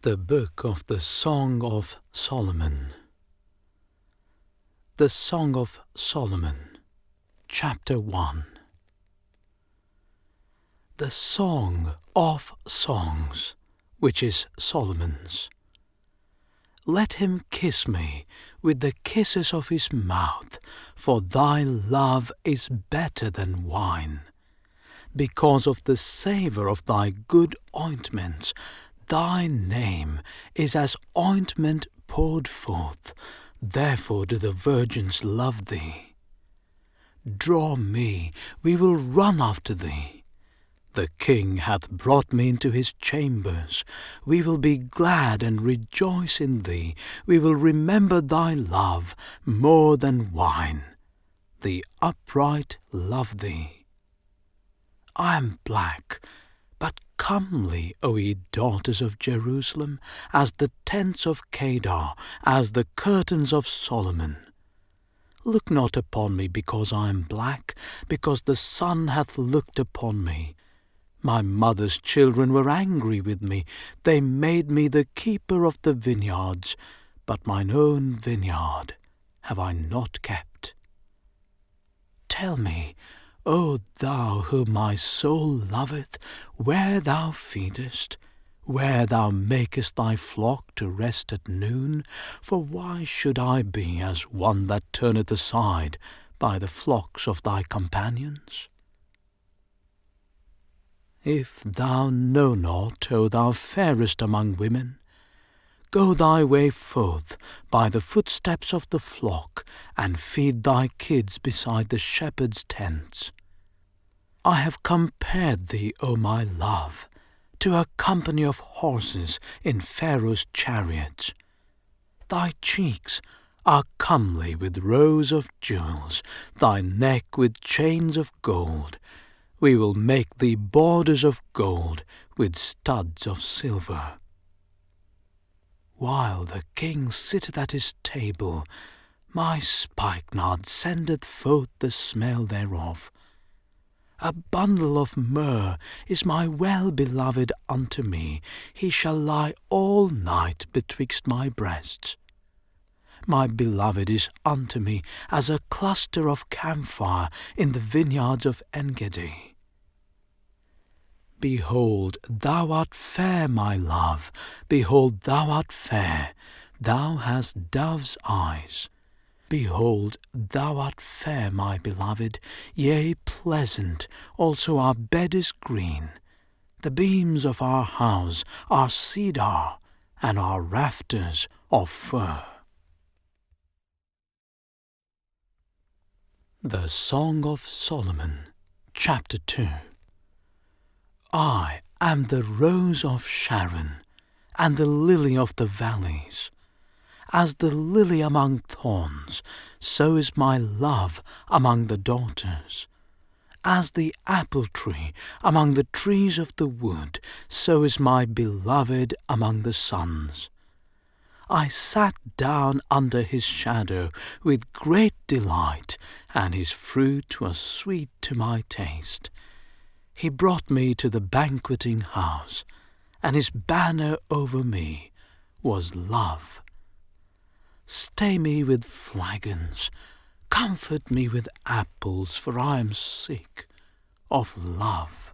The Book of the Song of Solomon. The Song of Solomon, Chapter 1. The Song of Songs, which is Solomon's. Let him kiss me with the kisses of his mouth, for thy love is better than wine. Because of the savour of thy good ointments, thy name is as ointment poured forth, therefore do the virgins love thee. Draw me, we will run after thee. The king hath brought me into his chambers. We will be glad and rejoice in thee. We will remember thy love more than wine. The upright love thee. I am black, but comely, O ye daughters of Jerusalem, as the tents of Kedar, as the curtains of Solomon. Look not upon me because I am black, because the sun hath looked upon me. My mother's children were angry with me. They made me the keeper of the vineyards, but mine own vineyard have I not kept. Tell me, O thou whom my soul loveth, where thou feedest, where thou makest thy flock to rest at noon, for why should I be as one that turneth aside by the flocks of thy companions? If thou know not, O thou fairest among women, go thy way forth by the footsteps of the flock, and feed thy kids beside the shepherds' tents. I have compared thee, O my love, to a company of horses in Pharaoh's chariots. Thy cheeks are comely with rows of jewels, thy neck with chains of gold. We will make thee borders of gold with studs of silver. While the king sitteth at his table, my spikenard sendeth forth the smell thereof. A bundle of myrrh is my well-beloved unto me. He shall lie all night betwixt my breasts. My beloved is unto me as a cluster of camphire in the vineyards of En-gedi. Behold, thou art fair, my love, behold, thou art fair, thou hast dove's eyes. Behold, thou art fair, my beloved, yea, pleasant, also our bed is green. The beams of our house are cedar, and our rafters of fir. The Song of Solomon, Chapter 2. I am the rose of Sharon, and the lily of the valleys. As the lily among thorns, so is my love among the daughters. As the apple tree among the trees of the wood, so is my beloved among the sons. I sat down under his shadow with great delight, and his fruit was sweet to my taste. He brought me to the banqueting house, and his banner over me was love. Stay me with flagons, comfort me with apples, for I am sick of love.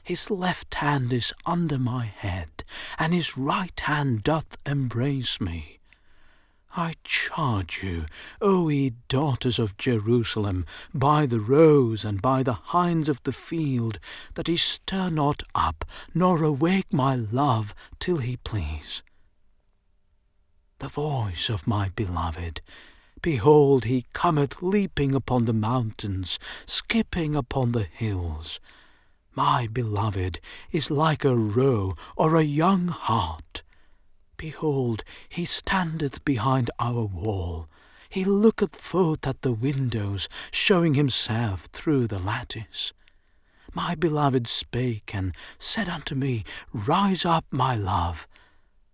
His left hand is under my head, and his right hand doth embrace me. I charge you, O ye daughters of Jerusalem, by the roes and by the hinds of the field, that he stir not up, nor awake my love till he please. The voice of my beloved, behold, he cometh leaping upon the mountains, skipping upon the hills. My beloved is like a roe or a young hart. Behold, he standeth behind our wall. He looketh forth at the windows, showing himself through the lattice. My beloved spake and said unto me, Rise up, my love,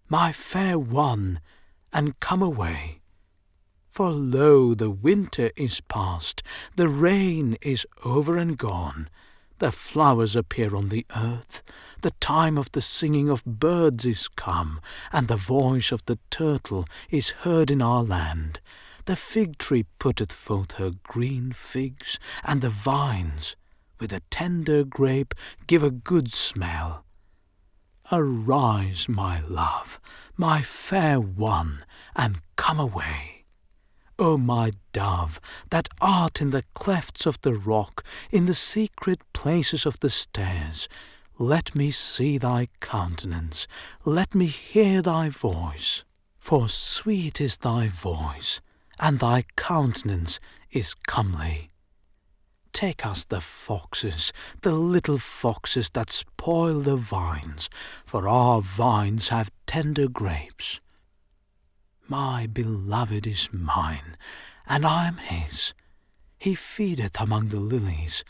my fair one, and come away. For lo, the winter is past, the rain is over and gone. The flowers appear on the earth, the time of the singing of birds is come, and the voice of the turtle is heard in our land. The fig tree putteth forth her green figs, and the vines, with a tender grape, give a good smell. Arise, my love, my fair one, and come away. O my dove, that art in the clefts of the rock, in the secret places of the stairs, let me see thy countenance, let me hear thy voice. For sweet is thy voice, and thy countenance is comely. Take us the foxes, the little foxes that spoil the vines, for our vines have tender grapes. My beloved is mine, and I am his. He feedeth among the lilies.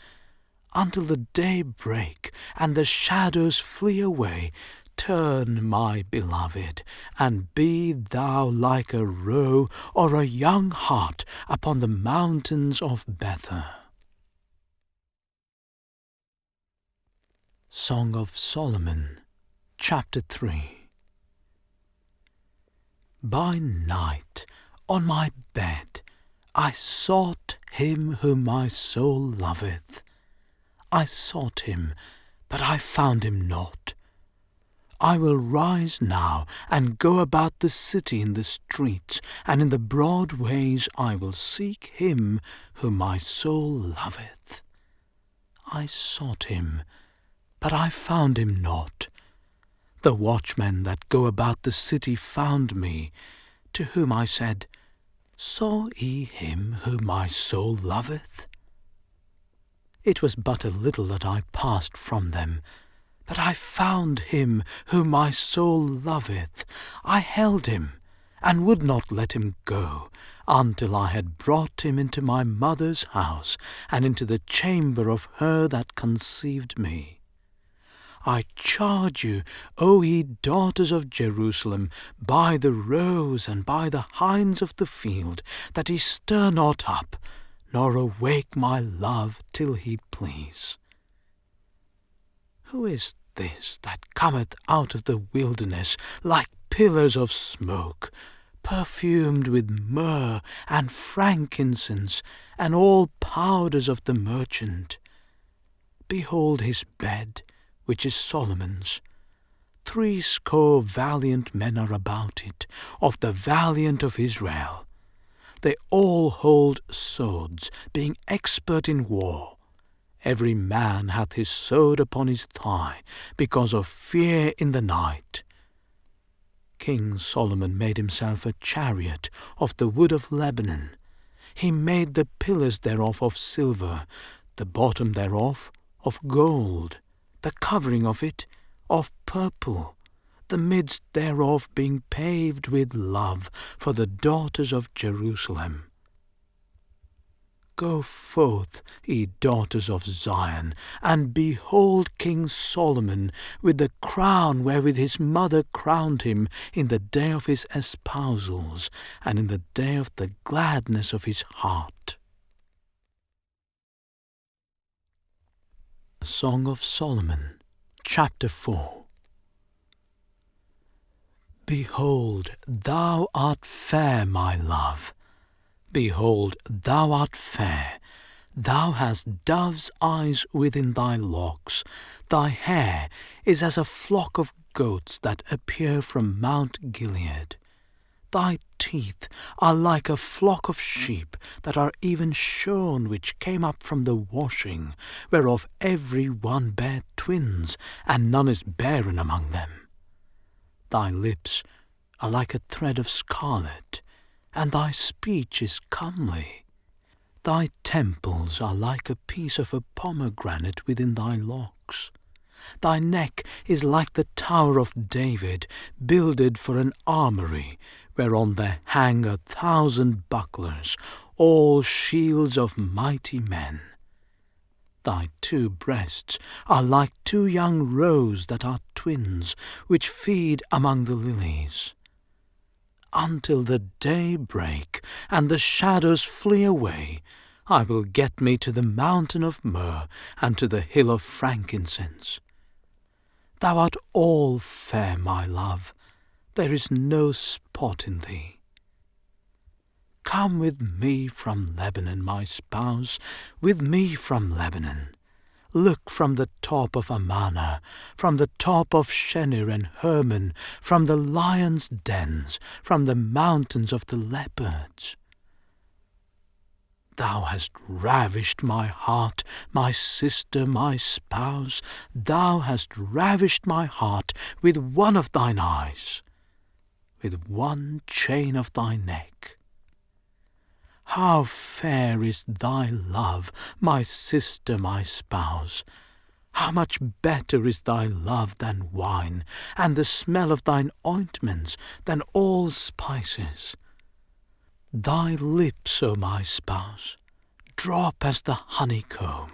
Until the day break, and the shadows flee away, turn, my beloved, and be thou like a roe or a young hart upon the mountains of Bether. Song of Solomon, Chapter 3. By night, on my bed, I sought him whom my soul loveth. I sought him, but I found him not. I will rise now, and go about the city in the streets, and in the broad ways I will seek him whom my soul loveth. I sought him, but I found him not. The watchmen that go about the city found me, to whom I said, Saw ye him whom my soul loveth? It was but a little that I passed from them, but I found him whom my soul loveth. I held him, and would not let him go, until I had brought him into my mother's house, and into the chamber of her that conceived me. I charge you, O ye daughters of Jerusalem, by the roes and by the hinds of the field, that he stir not up, nor awake my love till he please. Who is this that cometh out of the wilderness like pillars of smoke, perfumed with myrrh and frankincense and all powders of the merchant? Behold his bed, which is Solomon's. 80 valiant men are about it, of the valiant of Israel. They all hold swords, being expert in war. Every man hath his sword upon his thigh, because of fear in the night. King Solomon made himself a chariot of the wood of Lebanon. He made the pillars thereof of silver, the bottom thereof of gold, the covering of it of purple, the midst thereof being paved with love for the daughters of Jerusalem. Go forth, ye daughters of Zion, and behold King Solomon with the crown wherewith his mother crowned him in the day of his espousals, and in the day of the gladness of his heart. Song of Solomon, Chapter 4. Behold, thou art fair, my love. Behold, thou art fair. Thou hast dove's eyes within thy locks. Thy hair is as a flock of goats that appear from Mount Gilead. Thy teeth are like a flock of sheep that are even shorn, which came up from the washing, whereof every one bare twins, and none is barren among them. Thy lips are like a thread of scarlet, and thy speech is comely. Thy temples are like a piece of a pomegranate within thy locks. Thy neck is like the tower of David, builded for an armoury, whereon there hang 1,000 bucklers, all shields of mighty men. Thy 2 breasts are like 2 young roes that are twins, which feed among the lilies. Until the day break, and the shadows flee away, I will get me to the mountain of myrrh, and to the hill of frankincense. Thou art all fair, my love, there is no spot in thee. Come with me from Lebanon, my spouse, with me from Lebanon. Look from the top of Amana, from the top of Shenir and Hermon, from the lions' dens, from the mountains of the leopards. Thou hast ravished my heart, my sister, my spouse. Thou hast ravished my heart with one of thine eyes, with one chain of thy neck. How fair is thy love, my sister, my spouse! How much better is thy love than wine, and the smell of thine ointments than all spices! Thy lips, O my spouse, drop as the honeycomb.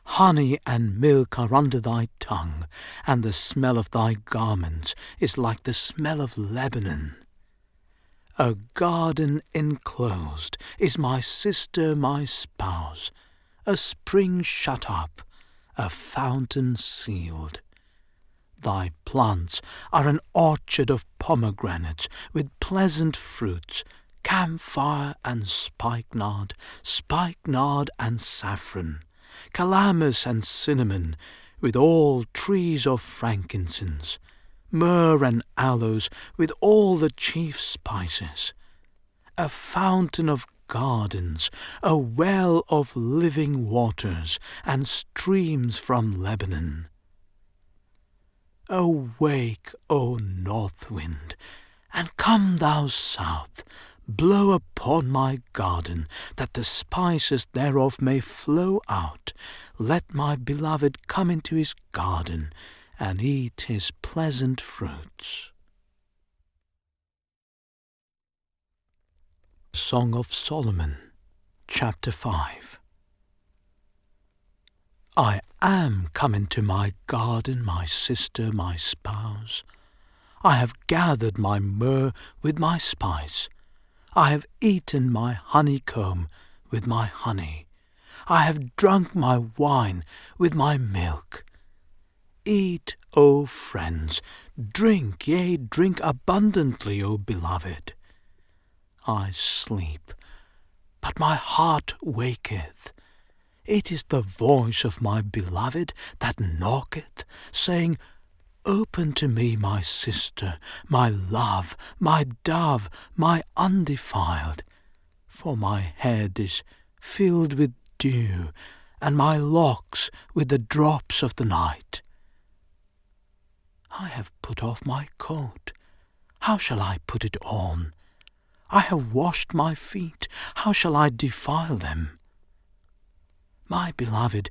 Honey and milk are under thy tongue, and the smell of thy garments is like the smell of Lebanon. A garden enclosed is my sister, my spouse, a spring shut up, a fountain sealed. Thy plants are an orchard of pomegranates with pleasant fruits, camphire and spikenard, spikenard and saffron, calamus and cinnamon, with all trees of frankincense, myrrh and aloes with all the chief spices, a fountain of gardens, a well of living waters, and streams from Lebanon. Awake, O north wind, and come thou south, blow upon my garden, that the spices thereof may flow out. Let my beloved come into his garden, and eat his pleasant fruits. Song of Solomon, Chapter 5. I am come into my garden, my sister, my spouse. I have gathered my myrrh with my spice. I have eaten my honeycomb with my honey. I have drunk my wine with my milk. Eat, O friends, drink, yea, drink abundantly, O beloved. I sleep, but my heart waketh. It is the voice of my beloved that knocketh, saying, Open to me, my sister, my love, my dove, my undefiled. For my head is filled with dew, and my locks with the drops of the night. I have put off my coat. How shall I put it on? I have washed my feet. How shall I defile them? My beloved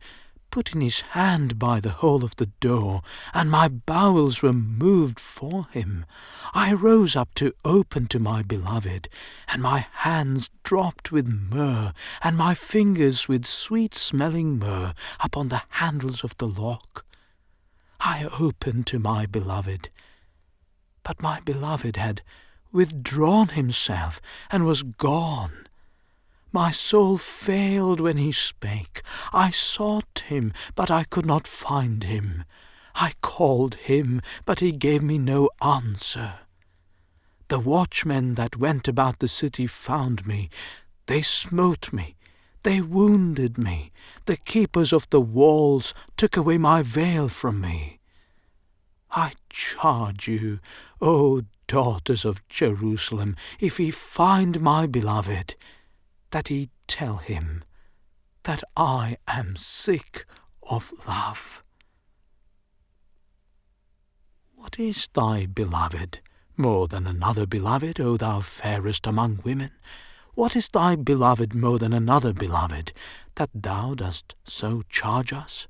put in his hand by the hole of the door, and my bowels were moved for him. I rose up to open to my beloved, and my hands dropped with myrrh, and my fingers with sweet-smelling myrrh upon the handles of the lock. I opened to my beloved, but my beloved had withdrawn himself and was gone. My soul failed when he spake. I sought him, but I could not find him. I called him, but he gave me no answer. The watchmen that went about the city found me. They smote me. They wounded me. The keepers of the walls took away my veil from me. I charge you, O daughters of Jerusalem, if he find my beloved, that he tell him that I am sick of love. What is thy beloved more than another beloved, O thou fairest among women? What is thy beloved more than another beloved, that thou dost so charge us?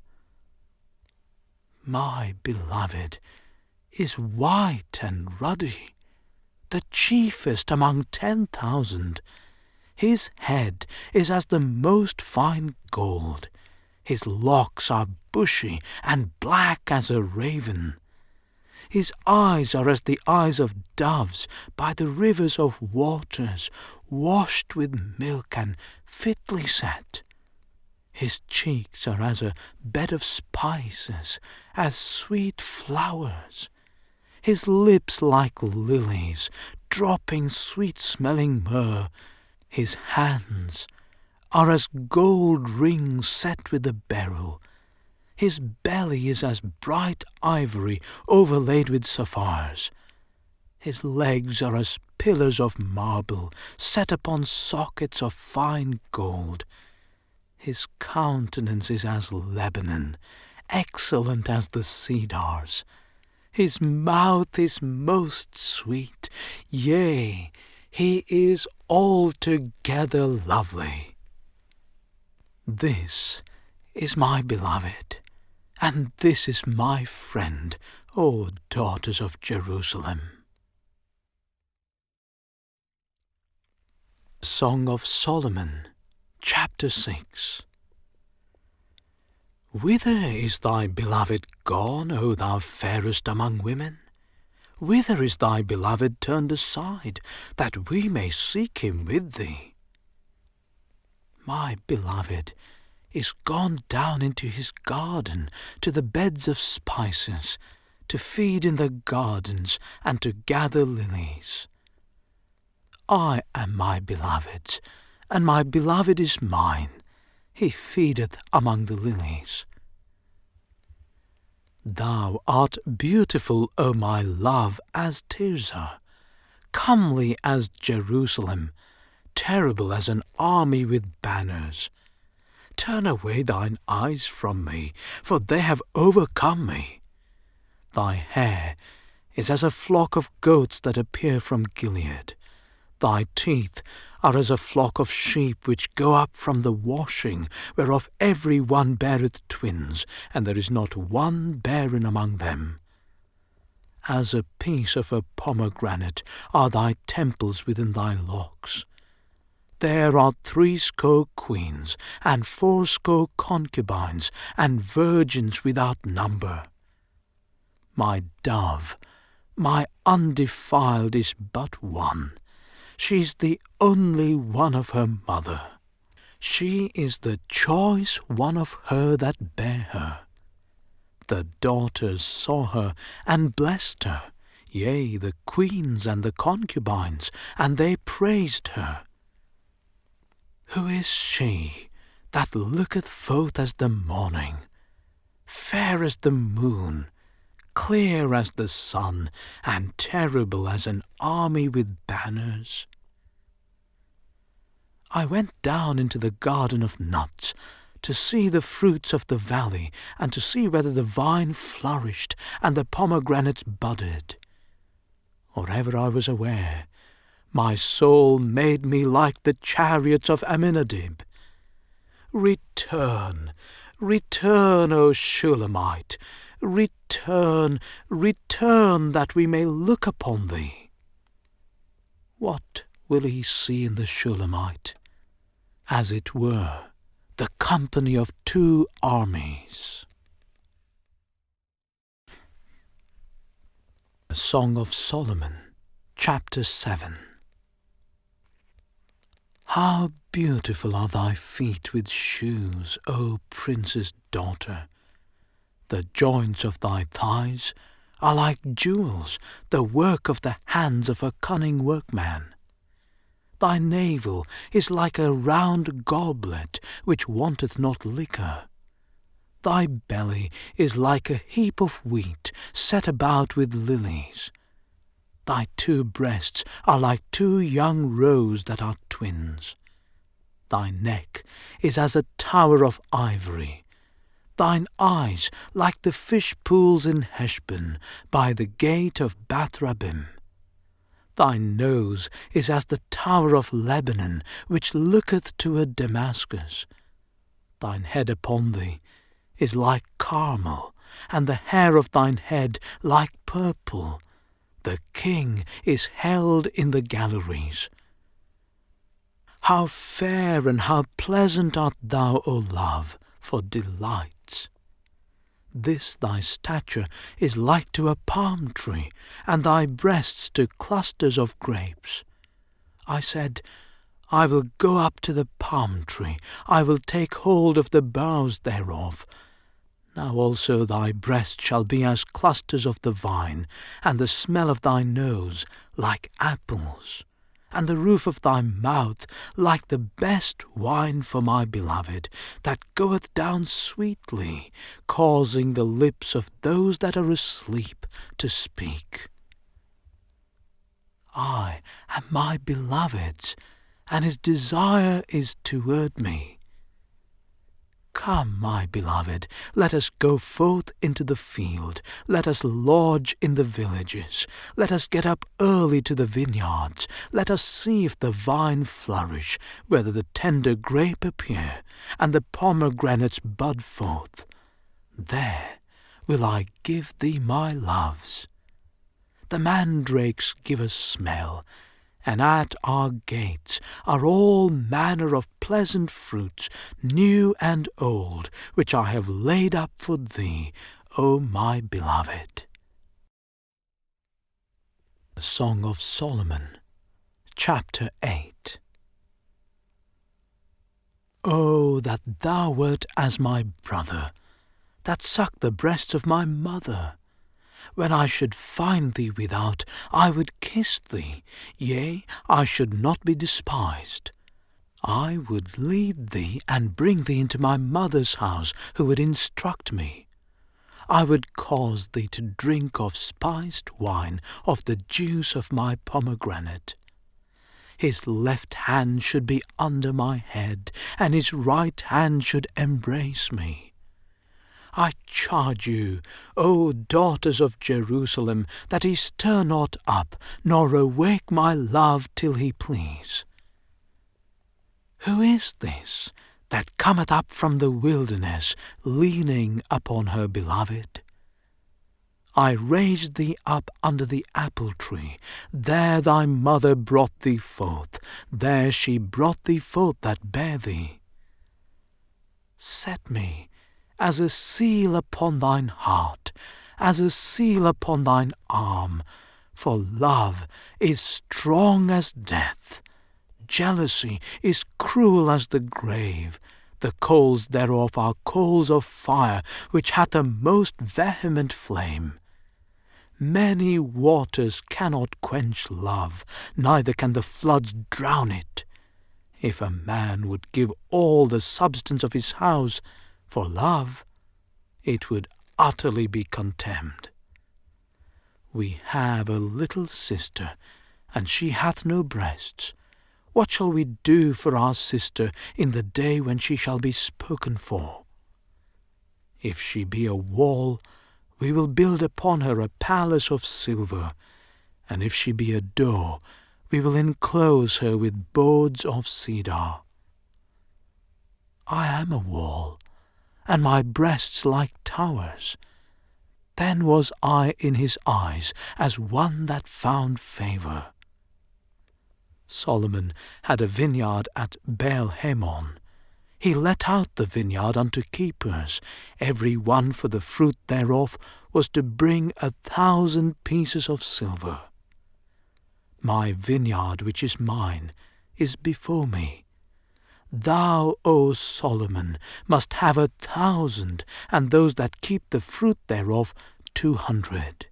My beloved is white and ruddy, the chiefest among 10,000. His head is as the most fine gold. His locks are bushy and black as a raven. His eyes are as the eyes of doves by the rivers of waters, washed with milk and fitly set. His cheeks are as a bed of spices, as sweet flowers. His lips like lilies, dropping sweet-smelling myrrh. His hands are as gold rings set with a beryl. His belly is as bright ivory overlaid with sapphires. His legs are as pillars of marble set upon sockets of fine gold. His countenance is as Lebanon, excellent as the cedars. His mouth is most sweet, yea, he is altogether lovely. This is my beloved, and this is my friend, O daughters of Jerusalem. Song of Solomon, Chapter 6. Whither is thy beloved gone, O thou fairest among women? Whither is thy beloved turned aside, that we may seek him with thee? My beloved is gone down into his garden, to the beds of spices, to feed in the gardens, and to gather lilies. I am my beloved's, and my beloved is mine. He feedeth among the lilies. Thou art beautiful, O my love, as Tirzah, comely as Jerusalem, terrible as an army with banners. Turn away thine eyes from me, for they have overcome me. Thy hair is as a flock of goats that appear from Gilead. Thy teeth are as a flock of sheep which go up from the washing, whereof every one beareth twins, and there is not one barren among them. As a piece of a pomegranate are thy temples within thy locks. There are 80 queens, and 80 concubines, and virgins without number. My dove, my undefiled, is but one. She's the only one of her mother. She is the choice one of her that bare her. The daughters saw her and blessed her, yea, the queens and the concubines, and they praised her. Who is she that looketh forth as the morning, fair as the moon, clear as the sun, and terrible as an army with banners? I went down into the garden of nuts, to see the fruits of the valley, and to see whether the vine flourished, and the pomegranates budded. Or ever I was aware, my soul made me like the chariots of Amminadib. Return, return, O Shulamite, return, return, that we may look upon thee. What will he see in the Shulamite? As it were, the company of 2 armies. A Song of Solomon, Chapter 7. How beautiful are thy feet with shoes, O prince's daughter! The joints of thy thighs are like jewels, the work of the hands of a cunning workman. Thy navel is like a round goblet which wanteth not liquor. Thy belly is like a heap of wheat set about with lilies. Thy 2 breasts are like 2 young roes that are twins. Thy neck is as a tower of ivory. Thine eyes like the fish pools in Heshbon, by the gate of Bath-rabbim. Thy nose is as the tower of Lebanon, which looketh toward Damascus. Thine head upon thee is like Carmel, and the hair of thine head like purple. The king is held in the galleries. How fair and how pleasant art thou, O love, for delights! This thy stature is like to a palm tree, and thy breasts to clusters of grapes. I said, I will go up to the palm tree, I will take hold of the boughs thereof. Now also thy breast shall be as clusters of the vine, and the smell of thy nose like apples, and the roof of thy mouth like the best wine for my beloved, that goeth down sweetly, causing the lips of those that are asleep to speak. I am my beloved's, and his desire is toward me. Come, my beloved, let us go forth into the field, let us lodge in the villages, let us get up early to the vineyards, let us see if the vine flourish, whether the tender grape appear, and the pomegranates bud forth. There will I give thee my loves. The mandrakes give a smell, and at our gates are all manner of pleasant fruits, new and old, which I have laid up for thee, O my beloved. The Song of Solomon, Chapter 8. O that thou wert as my brother, that sucked the breasts of my mother! When I should find thee without, I would kiss thee, yea, I should not be despised. I would lead thee and bring thee into my mother's house, who would instruct me. I would cause thee to drink of spiced wine, of the juice of my pomegranate. His left hand should be under my head, and his right hand should embrace me. I charge you, O daughters of Jerusalem, that he stir not up, nor awake my love till he please. Who is this that cometh up from the wilderness, leaning upon her beloved? I raised thee up under the apple tree, there thy mother brought thee forth, there she brought thee forth that bare thee. Set me as a seal upon thine heart, as a seal upon thine arm, for love is strong as death, jealousy is cruel as the grave, the coals thereof are coals of fire, which hath a most vehement flame. Many waters cannot quench love, neither can the floods drown it. If a man would give all the substance of his house for love, it would utterly be contemned. We have a little sister, and she hath no breasts. What shall we do for our sister in the day when she shall be spoken for? If she be a wall, we will build upon her a palace of silver, and if she be a door, we will enclose her with boards of cedar. I am a wall, and my breasts like towers. Then was I in his eyes as one that found favour. Solomon had a vineyard at Baal-Hamon. He let out the vineyard unto keepers. Every one for the fruit thereof was to bring 1,000 pieces of silver. My vineyard, which is mine, is before me. Thou, O Solomon, must have 1,000, and those that keep the fruit thereof 200.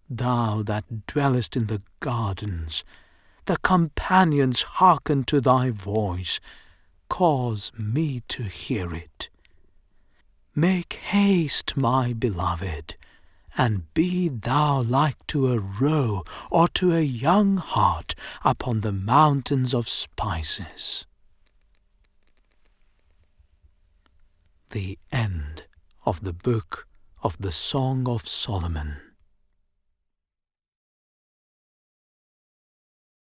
Thou that dwellest in the gardens, the companions hearken to thy voice, cause me to hear it. Make haste, my beloved, and be thou like to a roe or to a young hart upon the mountains of spices. The end of the book of the Song of Solomon.